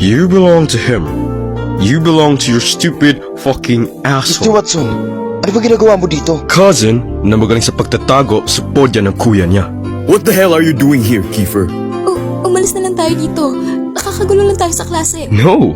You belong to him. You belong to your stupid fucking Mr. asshole. Watson, ano ba ginagawa mo dito? Cousin na magaling sa pagtatago sa podya ng kuya niya. What the hell are you doing here, Kiefer? Umalis na lang tayo dito. Nakakagulo lang tayo sa klase. No,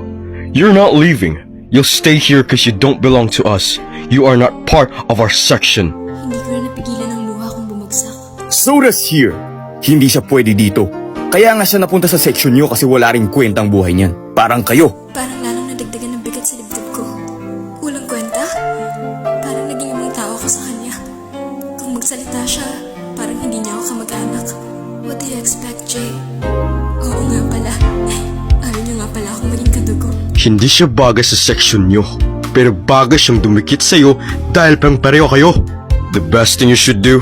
you're not leaving. You'll stay here because you don't belong to us. You are not part of our section. Hindi ko na napigilan ang luha kong bumagsak. Soda's here. Hindi siya pwede dito. Kaya nga siya napunta sa section niyo kasi wala ring kwentang buhay niyan. Parang kayo. Parang lalong nadagdagan ng bigat sa dibdib ko. Walang kwenta? Parang naging ibang tao ako sa kanya. Kung magsalita siya, parang hindi niya ako kamag-anak. What do you expect, Jay? Oo nga pala. Ayaw niya nga pala akong maging kadugo. Hindi siya bagay sa section niyo. Pero bagay siyang dumikit sa'yo dahil pang pareho kayo. The best thing you should do,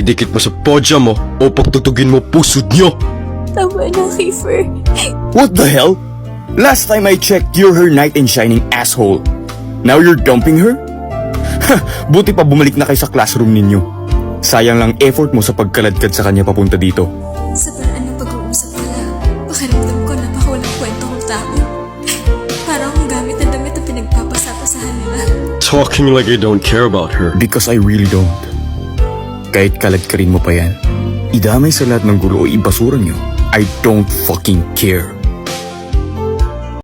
idikit mo sa podya mo o pagtutugin mo pusod niyo. Tama na, Kiefer. What the hell? Last time I checked, you're her knight in shining asshole. Now you're dumping her? Buti pa bumalik na kayo sa classroom ninyo. Sayang lang effort mo sa pagkaladkad sa kanya papunta dito. Sa paraan ng pag-uusap nila, pakiramdam ko napakawalang kwento kong tao. Parang akong gamit na damit na pinagpapasapasahan nila. Talking like I don't care about her. Because I really don't. Kahit kaladkarin mo pa yan, idamay sa lahat ng gulo o ibasura nyo, I don't fucking care.